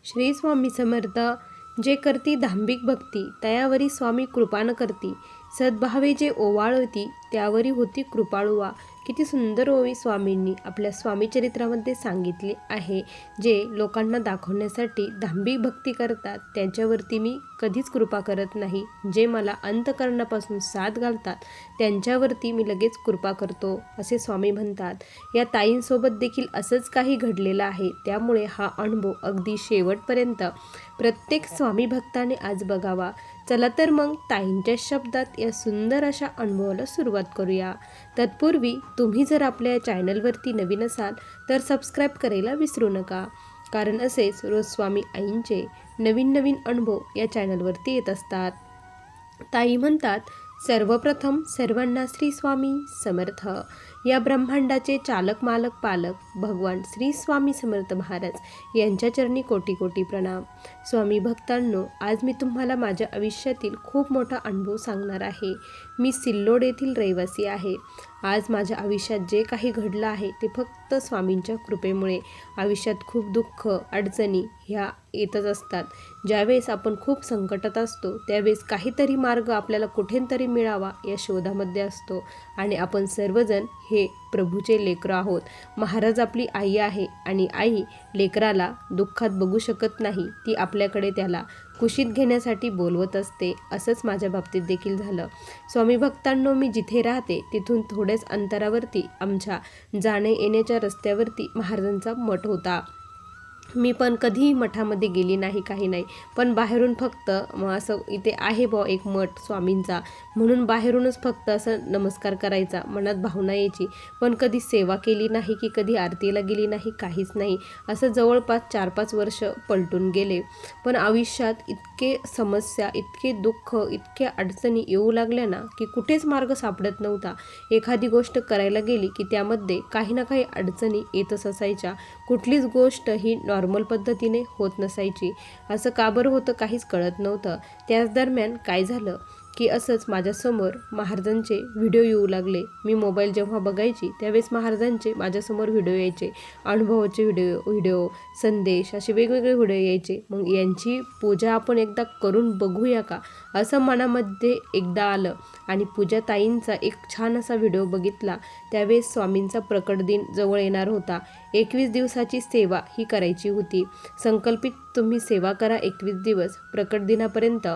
श्री स्वामी समर्थ. जे करती दांभिक भक्ती तयावरी स्वामी कृपा न करती. सद्भावे जे ओवाळती त्यावरी होती कृपाळुवा. किती सुंदर ओवी स्वामींनी आपल्या स्वामी चरित्रामध्ये सांगितले आहे. जे लोकांना दाखवण्यासाठी दांभिक भक्ती करतात त्यांच्यावरती मी कधीच कृपा करत नाही. जे मला अंतःकरणापासून साथ घालतात त्यांच्यावरती मी लगेच कृपा करतो असे स्वामी म्हणतात. या ताईंसोबत देखील असंच काही घडलेलं आहे. त्यामुळे हा अनुभव अगदी शेवटपर्यंत प्रत्येक स्वामी भक्ताने आज बघावा. चला तर मग ताईंच्या शब्दात या सुंदर अशा अनुभवाला सुरुवात करूया. तत्पूर्वी तुम्ही जर आपल्या चॅनलवरती नवीन असाल तर सबस्क्राईब करायला विसरू नका, कारण असेच रोज स्वामी आईंचे नवीन नवीन अनुभव या चॅनलवरती येत असतात. ताई म्हणतात, सर्वप्रथम सर्वांना श्री स्वामी समर्थ. या ब्रह्मांडाचे चालक मालक पालक भगवान श्री स्वामी समर्थ महाराज यांच्या चरणी कोटी कोटी प्रणाम. स्वामी भक्तांनो, आज मी तुम्हाला माझ्या आयुष्यातील खूप मोठा अनुभव सांगणार आहे. मी सिल्लोड येथील रहिवासी आहे. आज माझ्या आयुष्यात जे काही घडलं आहे ते फक्त स्वामींच्या कृपेमुळे. आयुष्यात खूप दुःख अडचणी ह्या येतच असतात. ज्यावेळेस आपण खूप संकटात असतो त्यावेळेस काहीतरी मार्ग आपल्याला कुठेतरी मिळावा या शोधामध्ये असतो. आणि आपण सर्वजण हे प्रभूचे लेकरं आहोत. महाराज आपली आई आहे आणि आई लेकराला दुःखात बघू शकत नाही. ती आपल्याकडे त्याला कुशीत घेण्यासाठी बोलवत असते. असंच माझ्या बाबतीत देखील झालं. स्वामी भक्तांनो, मी जिथे राहते तिथून थोड्याच अंतरावरती आमच्या जाणे येण्याच्या रस्त्यावरती महाराजांचा मठ होता. मी पण कधीही मठामध्ये गेली नाही, काही नाही. पण बाहेरून फक्त असं इथे आहे एक मठ स्वामींचा म्हणून बाहेरूनच फक्त असं नमस्कार करायचा, मनात भावना यायची. पण कधी सेवा केली नाही की कधी आरतीला गेली नाही, काहीच नाही. असं जवळपास 4-5 वर्ष पलटून गेले. पण आयुष्यात इतके समस्या, इतके दुःख, इतक्या अडचणी येऊ लागल्या ना की कुठेच मार्ग सापडत नव्हता. एखादी गोष्ट करायला गेली की त्यामध्ये काही ना काही अडचणी येतच असायच्या. कुठलीच गोष्ट ही नॉर्मल पद्धतीने होत नसायची. असं का बरं होतं काहीच कळत नव्हतं. त्याच दरम्यान काय झालं की असंच माझ्यासमोर महाराजांचे व्हिडिओ येऊ लागले. मी मोबाईल जेव्हा बघायची त्यावेळेस महाराजांचे माझ्यासमोर व्हिडिओ यायचे. अनुभवाचे व्हिडिओ संदेश असे वेगवेगळे व्हिडिओ यायचे. मग यांची पूजा आपण एकदा करून बघूया का असं मनामध्ये एकदा आलं. आणि पूजा ताईंचा एक छान असा व्हिडिओ बघितला. त्यावेळेस स्वामींचा प्रकट दिन जवळ येणार होता. 21 दिवसाची सेवा ही करायची होती. संकल्पित तुम्ही सेवा करा 21 दिवस प्रकट दिनापर्यंत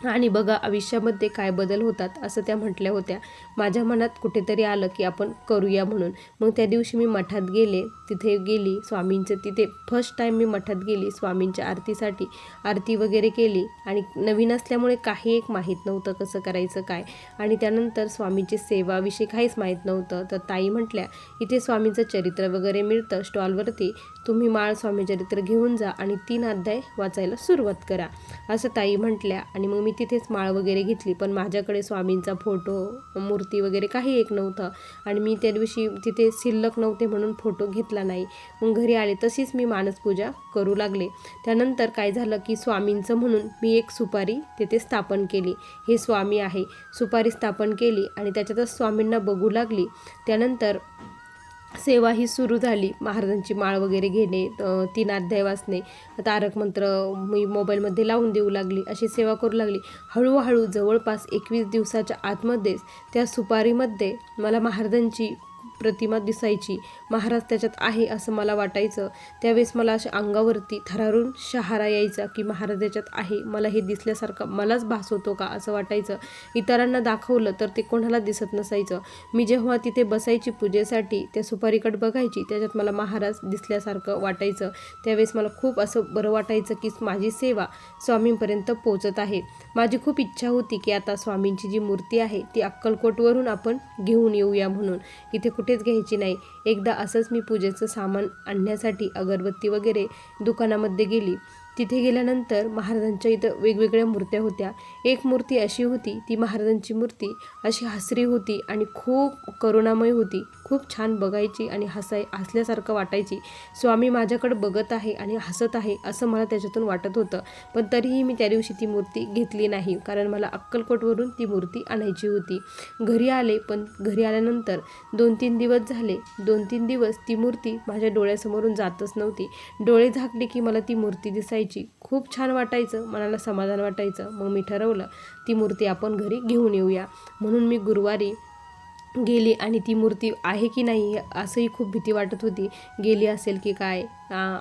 आणि बघा आयुष्यामध्ये काय बदल होतात असं त्या म्हटल्या होत्या. माझ्या मनात कुठेतरी आलं की आपण करूया म्हणून. मग त्या दिवशी मी मठात गेले. तिथे गेली स्वामींचं, तिथे फर्स्ट टाईम मी मठात गेली स्वामींच्या आरतीसाठी. आरती वगैरे केली आणि नवीन असल्यामुळे काही एक माहीत नव्हतं कसं करायचं काय. आणि त्यानंतर स्वामींची सेवाविषयी काहीच माहीत नव्हतं. तर ताई म्हटल्या, इथे स्वामींचं चरित्र वगैरे मिळतं स्टॉलवरती, तुम्ही माळ स्वामी चरित्र घेऊन जा आणि 3 अध्याय वाचायला सुरुवात करा असं ताई म्हटल्या. आणि मग मी तिथेच माळ वगैरे घेतली. पण माझ्याकडे स्वामींचा फोटो मूर्ती वगैरे काही एक नव्हतं आणि मी त्या दिवशी तिथे शिल्लक नव्हते म्हणून फोटो घेतला नाही. मग घरी आले तशीच मी मानसपूजा करू लागले. त्यानंतर काय झालं की स्वामींचं म्हणून मी एक सुपारी तिथे स्थापन केली. हे स्वामी आहे, सुपारी स्थापन केली आणि त्याच्यातच स्वामींना बघू लागली. त्यानंतर सेवा ही सुरू झाली. महाराजांची माळ वगैरे घेणे, 3 अध्याय वाचणे, तारक मंत्र मी मोबाईलमध्ये लावून देऊ लागली, अशी सेवा करू लागली. हळूहळू जवळपास 21 दिवसाच्या आतमध्येच त्या सुपारीमध्ये मला महाराजांची प्रतिमा दिसायची. महाराज त्याच्यात आहे असं मला वाटायचं. त्यावेळेस मला अशा अंगावरती थरारून शहारा यायचा की महाराज याच्यात आहे, मला हे दिसल्यासारखं मलाच भास होतो का असं वाटायचं. इतरांना दाखवलं तर ते कोणाला दिसत नसायचं. मी जेव्हा तिथे बसायची पूजेसाठी त्या सुपारीकडे बघायची त्याच्यात मला महाराज दिसल्यासारखं वाटायचं. त्यावेळेस मला खूप असं बरं वाटायचं की माझी सेवा स्वामींपर्यंत पोचत आहे. माझी खूप इच्छा होती की आता स्वामींची जी मूर्ती आहे ती अक्कलकोटवरून आपण घेऊन येऊया म्हणून. इथे कुठेच घ्यायची नाही. एकदा असंच मी पूजेचं सामान आणण्यासाठी अगरबत्ती वगैरे दुकानामध्ये गेली. तिथे गेल्यानंतर महाराजांच्या इथं वेगवेगळ्या मूर्त्या होत्या. एक मूर्ती अशी होती, ती महाराजांची मूर्ती अशी हसरी होती आणि खूप करुणामय होती. खूप छान बघायची आणि हसल्यासारखं वाटायची. स्वामी माझ्याकडे बघत आहे आणि हसत आहे असं मला त्याच्यातून वाटत होतं. पण तरीही मी त्या दिवशी ती मूर्ती घेतली नाही, कारण मला अक्कलकोटवरून ती मूर्ती आणायची होती. घरी आले, पण घरी आल्यानंतर 2-3 दिवस झाले. 2-3 दिवस ती मूर्ती माझ्या डोळ्यासमोरून जातच नव्हती. डोळे झाकले की मला ती मूर्ती दिसायची. खूप छान वाटायचं, मनाला समाधान वाटायचं. मग मी ठरवलं ती मूर्ती आपण घरी घेऊन येऊया. म्हणून मी गुरुवारी गेली आणि ती मूर्ती आहे की नाही असंही खूप भीती वाटत होती. गेली असेल की काय,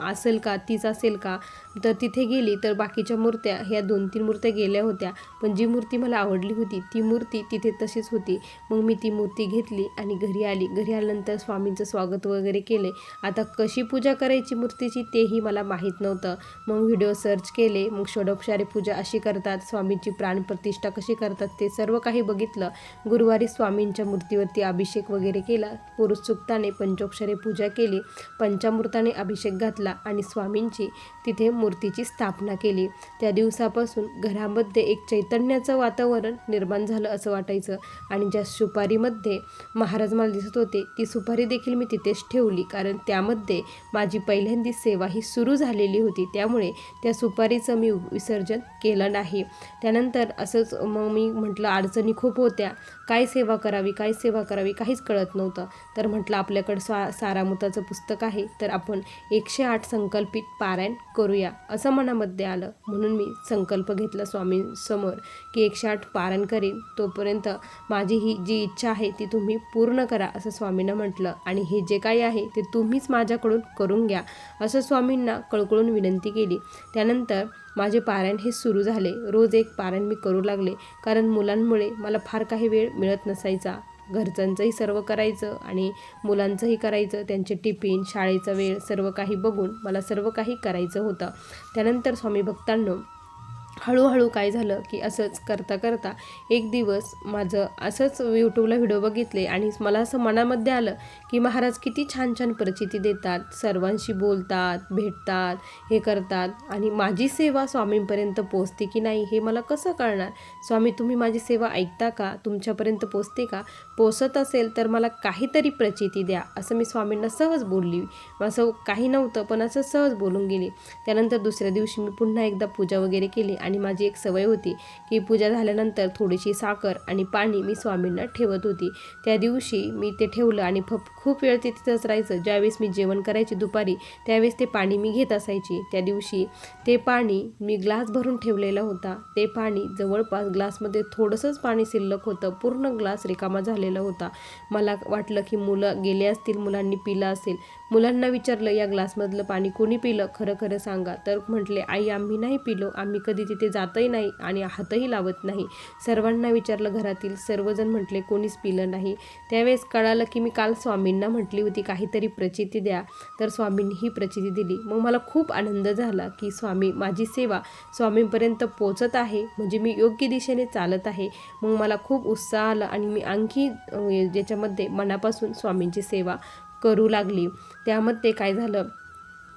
असेल का, तीच असेल का. तर तिथे गेली तर बाकीच्या मूर्त्या ह्या 2-3 मूर्त्या गेल्या होत्या, पण जी मूर्ती मला आवडली होती ती मूर्ती तिथे तशीच होती. मग मी ती मूर्ती घेतली आणि घरी आली. घरी आल्यानंतर स्वामींचं स्वागत वगैरे केले. आता कशी पूजा करायची मूर्तीची तेही मला माहीत नव्हतं. मग व्हिडिओ सर्च केले. मग षोडोपचारे पूजा अशी करतात, स्वामींची प्राणप्रतिष्ठा कशी करतात ते सर्व काही बघितलं. गुरुवारी स्वामींच्या मूर्तीवरती अभिषेक वगैरे केला. पुरुष सूक्ताने पंचोक्षरे पूजा केली. पंचामृताने अभिषेक घातला आणि स्वामींची तिथे मूर्तीची स्थापना केली. त्या दिवसापासून घरामध्ये एक चैतन्याचं वातावरण निर्माण झालं असं वाटायचं. आणि ज्या सुपारीमध्ये महाराज मला दिसत होते ती सुपारी देखील मी तिथेच ठेवली, कारण त्यामध्ये माझी पहिल्यांदी सेवा ही सुरू झालेली होती. त्यामुळे त्या सुपारीचं मी विसर्जन केलं नाही. त्यानंतर असंच मग मी म्हटलं अडचणी खूप होत्या, काय सेवा करावी, काय सेवा करावी काहीच कळत नव्हतं. तर म्हटलं आपल्याकडं सारामृताचं पुस्तक आहे, तर आपण 108 संकल्पित पारायण करूया असं मनामध्ये आलं. म्हणून मी संकल्प घेतला स्वामींसमोर की 108 पारायण करीन. तोपर्यंत माझी ही जी इच्छा आहे ती तुम्ही पूर्ण करा असं स्वामींना म्हटलं. आणि हे जे काही आहे ते तुम्हीच माझ्याकडून करून घ्या असं स्वामींना कळकळून विनंती केली. त्यानंतर माझे पारायण हे सुरू झाले. रोज एक पारायण मी करू लागले, कारण मुलांमुळे मला फार काही वेळ मिळत नसायचा. घरच्यांचंही सर्व करायचं आणि मुलांचंही करायचं, त्यांचे टिफिन, शाळेचा वेळ सर्व काही बघून मला सर्व काही करायचं होतं. त्यानंतर स्वामी भक्तांनो, हळूहळू काय झालं की असंच करता करता एक दिवस माझं असंच यूट्यूबला व्हिडिओ बघितले आणि मला असं मनामध्ये आलं की महाराज किती छान छान प्रचिती देतात, सर्वांशी बोलतात, भेटतात, हे करतात, आणि माझी सेवा स्वामींपर्यंत पोचते की नाही हे मला कसं कळणार. स्वामी तुम्ही माझी सेवा ऐकता का, तुमच्यापर्यंत पोचते का, पोचत असेल तर मला काहीतरी प्रचिती द्या असं मी स्वामींना सहज बोलली. असं काही नव्हतं, पण असं सहज बोलून गेली. त्यानंतर दुसऱ्या दिवशी मी पुन्हा एकदा पूजा वगैरे केली आणि माझी एक सवय होती की पूजा झाल्यानंतर थोडीशी साखर आणि पाणी मी स्वामींना ठेवत होती. त्या दिवशी मी ते ठेवलं आणि खूप वेळ ते तिथंच राहायचं. ज्यावेळेस मी जेवण करायची दुपारी त्यावेळेस ते पाणी मी घेत असायची. त्या दिवशी ते पाणी मी ग्लास भरून ठेवलेला होता. ते पाणी जवळपास ग्लासमध्ये थोडंसंच पाणी शिल्लक होतं, पूर्ण ग्लास रिकामा झालेला होता. मला वाटलं की मुलं गेले असतील, मुलांनी पिलं असेल. मुलांना विचारलं या ग्लासमधलं पाणी कोणी पिलं, खरं खरं सांगा. तर म्हटले आई आम्ही नाही पिलो, आम्ही कधी तिथे जातही नाही आणि हातही लावत नाही. सर्वांना विचारलं घरातील, सर्वजण म्हटले कोणीच पिलं नाही. त्यावेळेस कळालं की मी काल स्वामींना म्हटली होती काहीतरी प्रचिती द्या, तर स्वामींनी ही प्रचिती दिली. मग मला खूप आनंद झाला की स्वामी माझी सेवा स्वामींपर्यंत पोचत आहे, म्हणजे मी योग्य दिशेने चालत आहे. मग मला खूप उत्साह आला आणि मी आणखी ज्याच्यामध्ये मनापासून स्वामींची सेवा करू लागली. त्यामध्ये काय झालं,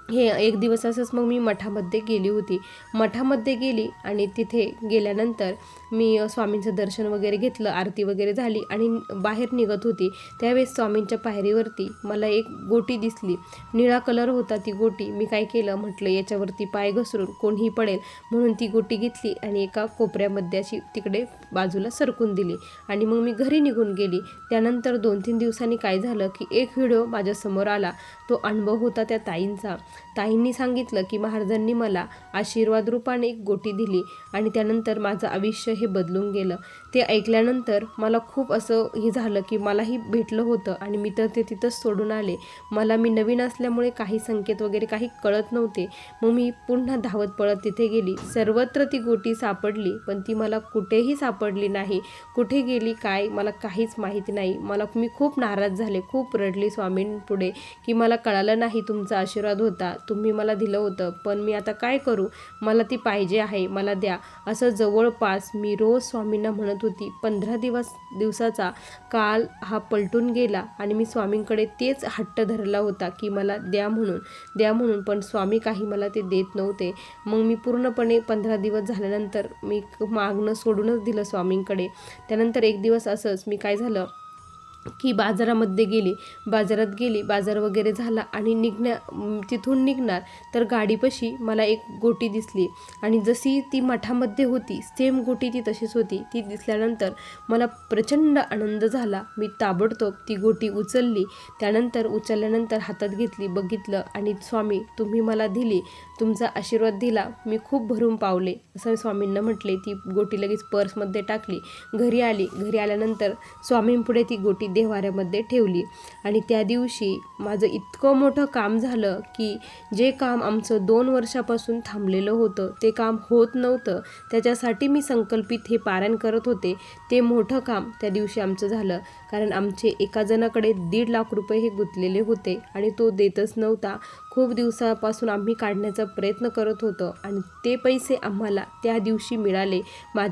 हे एक दिवस असंच मग मी मठामध्ये गेली होती. मठामध्ये गेली आणि तिथे गेल्यानंतर मी स्वामींचं दर्शन वगैरे घेतलं, आरती वगैरे झाली आणि बाहेर निघत होती. त्यावेळेस स्वामींच्या पायरीवरती मला एक गोटी दिसली. निळा कलर होता ती गोटी. मी काय केलं, म्हटलं याच्यावरती पाय घसरून कोणीही पडेल म्हणून ती गोटी घेतली आणि एका कोपऱ्यामध्ये अशी तिकडे बाजूला सरकून दिली आणि मग मी घरी निघून गेली. त्यानंतर 2-3 दिवसांनी काय झालं की एक व्हिडिओ माझ्यासमोर आला. तो अनुभव होता त्या ताईंचा. ताईंनी सांगितलं की महाराजांनी मला आशीर्वाद रूपाने एक गोटी दिली आणि त्यानंतर माझं आयुष्य हे बदलून गेलं. ते ऐकल्यानंतर मला खूप असं हे झालं की मलाही भेटलं होतं आणि मी तर ते तिथंच सोडून आले. मी नवीन असल्यामुळे काही संकेत वगैरे काही कळत नव्हते. मग मी पुन्हा धावत पळत तिथे गेली. सर्वत्र ती गोटी सापडली, पण ती मला कुठेही सापडली नाही. कुठे गेली काय मला काहीच माहिती नाही. मी खूप नाराज झाले, खूप रडली स्वामींपुढे की मला कळालं नाही तुमचा आशीर्वाद होता होता, तुम्ही मला दिलं होतं, पण मी आता काय करू, मला ती पाहिजे आहे, मला द्या. असं जवळपास मी रोज स्वामींना म्हणत होती. 15 दिवसाचा काल हा पलटून गेला आणि मी स्वामींकडे तेच हट्ट धरला होता की मला द्या म्हणून, पण स्वामी काही मला ते देत नव्हते. मग मी पूर्णपणे 15 दिवस झाल्यानंतर मी मागणं सोडूनच दिलं स्वामींकडे. त्यानंतर एक दिवस असंच मी काय झालं की बाजारात गेली, बाजार वगैरे झाला आणि तिथून निघणार तर गाडीपाशी मला एक गोटी दिसली आणि जशी ती मठामध्ये होती सेम गोटी ती तशीच होती. ती दिसल्यानंतर मला प्रचंड आनंद झाला. मी ताबडतोब ती गोटी उचलली. त्यानंतर उचलल्यानंतर हातात घेतली, बघितलं आणि स्वामी तुम्ही मला दिली, तुमचा आशीर्वाद दिला, मी खूप भरून पावले असं स्वामींना म्हटले. ती गोटी लगेच पर्समध्ये टाकली, घरी आल्यानंतर स्वामींपुढे ती गोटी देव्हाऱ्यामध्ये ठेवली आणि त्या दिवशी माझं इतकं मोठं काम झालं की जे काम आमचं 2 वर्षापासून थांबलेलं होतं, ते काम होत नव्हतं, त्याच्यासाठी मी संकल्पित हे पारायण करत होते, ते मोठं काम त्या दिवशी आमचं झालं. कारण आमचे एका जणाकडे 1.5 लाख रुपये हे गुंतलेले होते आणि तो देतच नव्हता. खूप दिवसापासून आम्ही काढण्याचा प्रयत्न करत होतो आणि ते पैसे आम्हाला त्या दिवशी मिळाले.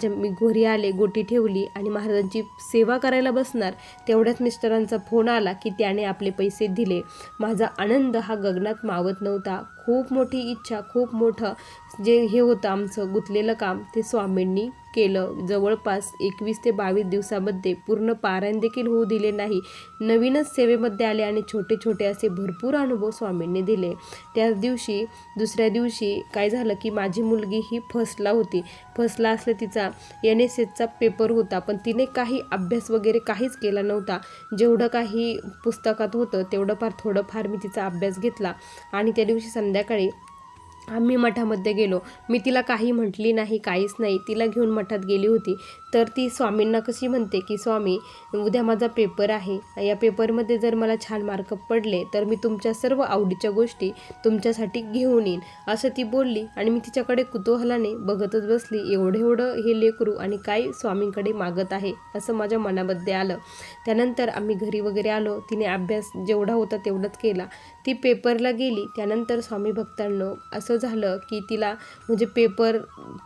मी घरी आले, गोटी ठेवली आणि महाराजांची सेवा करायला बसणार तेवढ्याच मिस्टरांचा फोन आला की त्याने आपले पैसे दिले. माझा आनंद हा गगनात मावत नव्हता. खूप मोठी इच्छा, खूप मोठं जे हे होतं आमचं गुंतलेलं काम ते स्वामींनी केलं. जवळपास 21 ते 22 दिवसामध्ये पूर्ण पारायण देखील होऊ दिले नाही. नवीनच सेवेमध्ये आले आणि छोटे छोटे असे भरपूर अनुभव स्वामींनी दिले. त्याच दिवशी दुसऱ्या दिवशी काय झालं की माझी मुलगी ही फर्स्टला होती. फर्स्टला असलं तिचा NSSचा पेपर होता, पण तिने काही अभ्यास वगैरे काहीच केला नव्हता. जेवढं काही पुस्तकात होतं तेवढं थोडंफार मी तिचा अभ्यास घेतला आणि त्या दिवशी संध्याकाळी आम्ही मठामध्ये गेलो. मी तिला काही म्हटली नाही, काहीच नाही. तिला घेऊन मठात गेली होती. तर ती स्वामींना कशी म्हणते की स्वामी उद्या माझा पेपर आहे, या पेपरमध्ये जर मला छान मार्क पडले तर मी तुमच्या सर्व आवडीच्या गोष्टी तुमच्यासाठी घेऊन येईन, असं ती बोलली आणि मी तिच्याकडे कुतूहलाने बघतच बसली. एवढं हे लेकरू आणि काय स्वामींकडे मागत आहे असं माझ्या मनामध्ये आलं. त्यानंतर आम्ही घरी वगैरे आलो. तिने अभ्यास जेवढा होता तेवढाच केला. ती पेपरला गेली. त्यानंतर स्वामी भक्तांनो असं झालं की तिला म्हणजे पेपर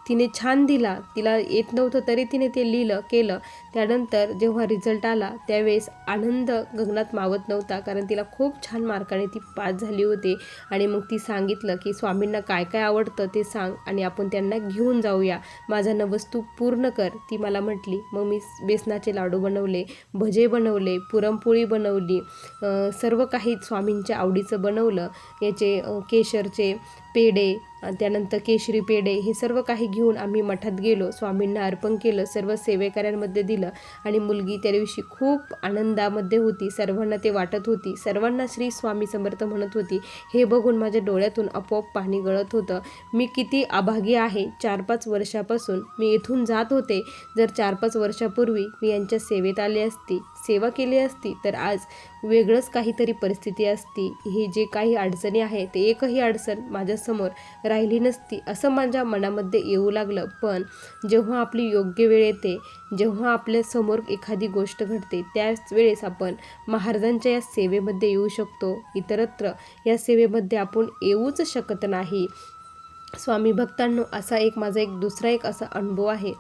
तिने छान दिला. तिला येत नव्हतं तरी तिने ते केलं. त्यानंतर जेव्हा रिझल्ट आला त्यावेळेस आनंद गगनात मावत नव्हता, कारण तिला खूप छान मार्काने ती पास झाली होती. आणि मग ती सांगितलं की स्वामींना काय काय आवडतं ते सांग आणि आपण त्यांना घेऊन जाऊया, माझा नवस तू पूर्ण कर, ती मला म्हटली. मग मी बेसनाचे लाडू बनवले, भजे बनवले, पुरणपोळी बनवली, सर्व काही स्वामींच्या आवडीचं बनवलं. याचे केशरचे पेढे, त्यानंतर केशरी पेढे, हे सर्व काही घेऊन आम्ही मठात गेलो. स्वामींना अर्पण केलं, सर्व सेवेकऱ्यांमध्ये दिलं आणि मुलगी त्या दिवशी खूप आनंदामध्ये होती. सर्वांना ते वाटत होती, सर्वांना श्री स्वामी समर्थ म्हणत होती. हे बघून माझ्या डोळ्यातून आपोआप पाणी गळत होतं. मी किती अभागी आहे. 4-5 वर्षापासून मी इथून जात होते. जर 4-5 वर्षापूर्वी मी यांच्या सेवेत आले असती, सेवा केली असती तर आज वेगळंच काहीतरी परिस्थिती असती. हे जे काही अडचणी आहेत ते एकही अडचण माझ्यासमोर राहिली नसती असं माझ्या मनामध्ये येऊ लागलं. पण जेव्हा आपली योग्य वेळ येते, जेव्हा आपल्यासमोर एखादी गोष्ट घडते, त्याच वेळेस आपण महाराजांच्या या सेवेमध्ये येऊ शकतो. इतरत्र या सेवेमध्ये आपण येऊच शकत नाही. स्वामी भक्तांनो माझा दुसरा असा अनुभव आहे.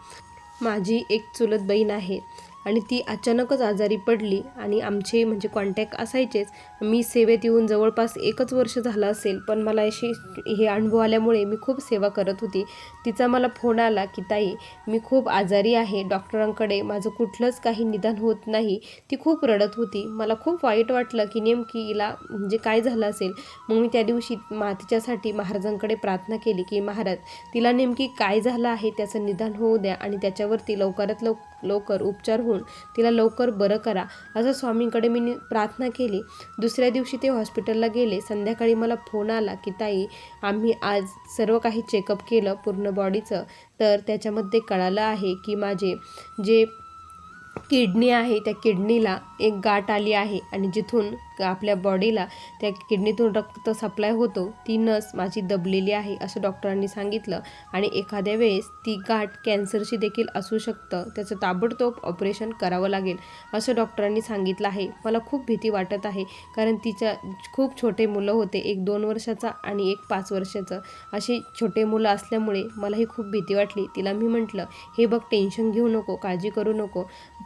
माझी एक चुलत बहीण आहे आणि ती अचानकच आजारी पडली आणि आमचे म्हणजे कॉन्टॅक्ट असायचेच. मी सेवेत येऊन जवळपास 1 वर्ष झालं असेल, पण मला हे अनुभव आल्यामुळे मी खूप सेवा करत होती. तिचा मला फोन आला की ताई मी खूप आजारी आहे, डॉक्टरांकडे माझं कुठलंच काही निदान होत नाही. ती खूप रडत होती. मला खूप वाईट वाटलं की नेमकी हिला म्हणजे काय झालं असेल. मग मी त्या दिवशी तिच्यासाठी महाराजांकडे प्रार्थना केली की महाराज तिला नेमकी काय झालं आहे त्याचं निदान होऊ द्या आणि त्याच्यावरती लवकरात लवकर उपचार होऊन तिला लवकर बरं करा, असं स्वामींकडे मी प्रार्थना केली. दुसऱ्या दिवशी ते हॉस्पिटलला गेले. संध्याकाळी मला फोन आला की ताई आम्ही आज सर्व काही चेकअप केलं पूर्ण बॉडीचं, तर त्याच्यामध्ये कळालं आहे की माझे जे किडनी आहे त्या किडनीला एक गाठ आली आहे आणि जिथून आपल्या बॉडीला त्या किडनीतून रक्त सप्लाय होतो ती नस माझी दबलेली आहे असं डॉक्टरांनी सांगितलं आणि एखाद्या वेळेस ती गाठ कॅन्सरची देखील असू शकतं, त्याचं ताबडतोब ऑपरेशन करावं लागेल असं डॉक्टरांनी सांगितलं आहे. मला खूप भीती वाटत आहे कारण तिच्या खूप छोटे मुलं होते, एक 2 वर्षाचा आणि एक 5 वर्षाचं. अशी छोटे मुलं असल्यामुळे मलाही खूप भीती वाटली. तिला मी म्हटलं, हे बघ टेन्शन घेऊ नको, काळजी करू नको,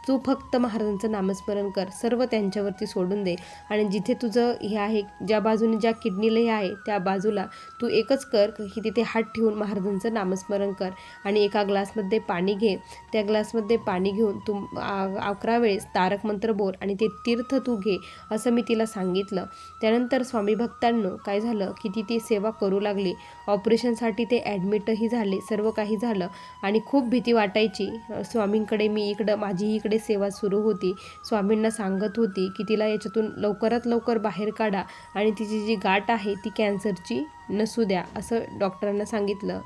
तू फक्त महाराजांचं नामस्मरण कर, सर्व त्यांच्यावरती सोडून दे आणि जिथे तुझं हे आहे, ज्या बाजूने ज्या किडनीला हे आहे त्या बाजूला तू एकच कर की तिथे हात ठेवून महाराजांचं नामस्मरण कर आणि एका ग्लासमध्ये पाणी घे. त्या ग्लासमध्ये पाणी घेऊन तू 11 वेळेस तारक मंत्र बोल आणि ते तीर्थ तू घे असं मी तिला सांगितलं. त्यानंतर स्वामी भक्तांनो काय झालं की ती सेवा करू लागली. ऑपरेशनसाठी ते ॲडमिटही झाले, सर्व काही झालं आणि खूप भीती वाटायची. स्वामींकडे मी माझी इकडे सेवा सुरू होती. स्वामींना सांगत होती की तिला याच्यातून लवकरात लवकर बाहेर काढा आणि तिची जी गाठ आहे ती कॅन्सरची नसू द्या असं डॉक्टरांना सांगितलं,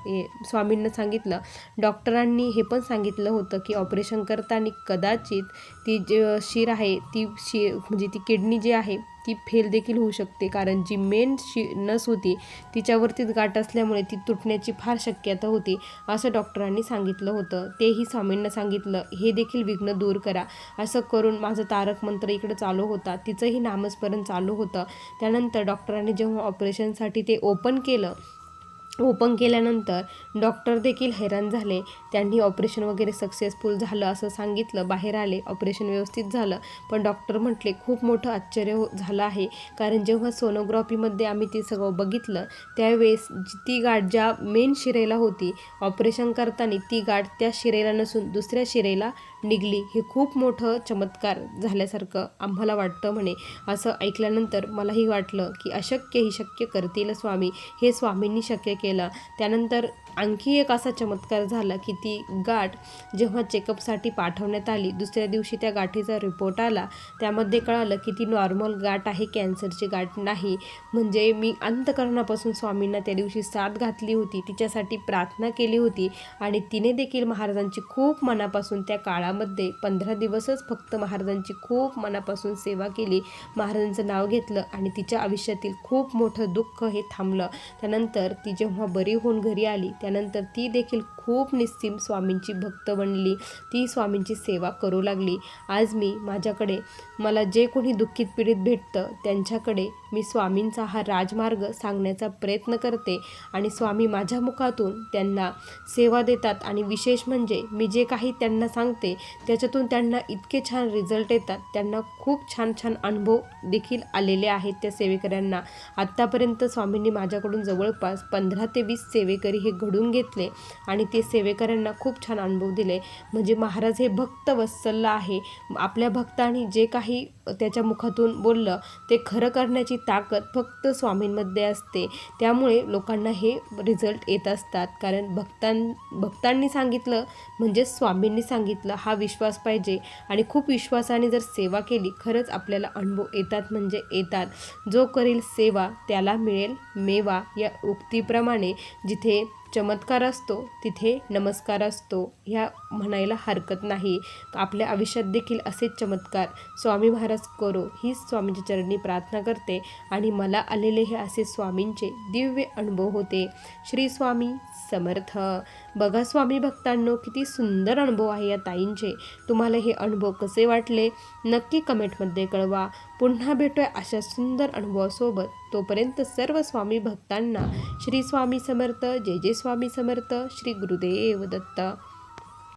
स्वामींना सांगितलं. डॉक्टरांनी हे पण सांगितलं होतं की ऑपरेशन करताना कदाचित ती जी शिर आहे ती म्हणजे ती किडनी जी आहे ती फेल देखील होऊ शकते कारण जी मेन नस होती तिच्यावरतीच गाठ असल्यामुळे ती तुटण्याची फार शक्यता होती असं डॉक्टरांनी सांगितलं होतं. तेही स्वामींना सांगितलं, हे देखील विघ्न दूर करा. असं करून माझं तारक मंत्र इकडं चालू होता, तिचंही नामस्मरण चालू होतं. त्यानंतर डॉक्टरांनी जेव्हा ऑपरेशनसाठी ते ओपन केल्यानंतर डॉक्टर देखील हैराण झाले. त्यांनी ऑपरेशन वगैरे सक्सेसफुल झालं असं सांगितलं, बाहेर आले, ऑपरेशन व्यवस्थित झालं. पण डॉक्टर म्हटले खूप मोठं आश्चर्य झालं आहे कारण जेव्हा सोनोग्राफीमध्ये आम्ही ते सगळं बघितलं त्यावेळेस ती गाठ ज्या मेन शिरेला होती ऑपरेशन करताना ती गाठ त्या शिरेला नसून दुसऱ्या शिरेला निघली. हे खूप मोठं चमत्कार झाल्यासारखं आम्हाला वाटतं म्हणे. असं ऐकल्यानंतर मलाही वाटलं की अशक्य ही शक्य करतील स्वामी, हे स्वामींनी शक्य केलं. त्यानंतर आणखी एक असा चमत्कार झाला की ती गाठ जेव्हा चेकअपसाठी पाठवण्यात आली, दुसऱ्या दिवशी त्या गाठीचा रिपोर्ट आला. त्यामध्ये कळालं की ती नॉर्मल गाठ आहे, कॅन्सरची गाठ नाही. म्हणजे मी अंतःकरणापासून स्वामींना त्या दिवशी साथ घातली होती, तिच्यासाठी प्रार्थना केली होती आणि तिने देखील महाराजांची खूप मनापासून त्या काळामध्ये 15 दिवसच फक्त महाराजांची खूप मनापासून सेवा केली, महाराजांचं नाव घेतलं आणि तिच्या आयुष्यातील खूप मोठं दुःख हे थांबलं. त्यानंतर ती जेव्हा बरी होऊन घरी आली त्यानंतर ती देखील खूप निस्सीम स्वामींची भक्त बनली, ती स्वामींची सेवा करू लागली. आज माझ्याकडे मला जे कोणी दुःखीत पीडित भेटतं त्यांच्याकडे मी स्वामींचा हा राजमार्ग सांगण्याचा प्रयत्न करते आणि स्वामी माझ्या मुखातून त्यांना सेवा देतात आणि विशेष म्हणजे मी जे काही त्यांना सांगते त्याच्यातून त्यांना इतके छान रिझल्ट येतात, त्यांना खूप छान छान अनुभव देखील आलेले आहेत त्या सेवेकऱ्यांना. आत्तापर्यंत स्वामींनी माझ्याकडून जवळपास 15 ते 20 सेवेकरी हे घडून घेतले आणि ते सेवेकऱ्यांना खूप छान अनुभव दिले. म्हणजे महाराज हे भक्त वत्सल आहे. आपल्या भक्तांनी जे काही त्याच्या मुखातून बोललं ते खरं करण्याची ताकद फक्त स्वामींमध्ये असते. त्यामुळे लोकांना हे रिझल्ट येत असतात कारण भक्तांनी सांगितलं म्हणजे स्वामींनी सांगितलं हा विश्वास पाहिजे आणि खूप विश्वासाने जर सेवा केली खरंच आपल्याला अनुभव येतात म्हणजे येतात. जो करील सेवा त्याला मिळेल मेवा या उक्तीप्रमाणे जिथे चमत्कार असतो तिथे नमस्कार असतो ह्या म्हणायला हरकत नाही. आपल्या आयुष्यात देखील असेच चमत्कार स्वामी महाराज करो हीच स्वामींच्या चरणी प्रार्थना करते आणि मला आलेले हे असे स्वामींचे दिव्य अनुभव होते. श्री स्वामी समर्थ. बघा स्वामी भक्तांनो, किती सुंदर अनुभव आहे या ताईंचे. तुम्हाला हे अनुभव कसे वाटले नक्की कमेंटमध्ये कळवा. पुन्हा भेटूया अशा सुंदर अनुभवासोबत. तोपर्यंत सर्व स्वामी भक्तांना श्री स्वामी समर्थ. जय जय स्वामी समर्थ. श्री गुरुदेव दत्त.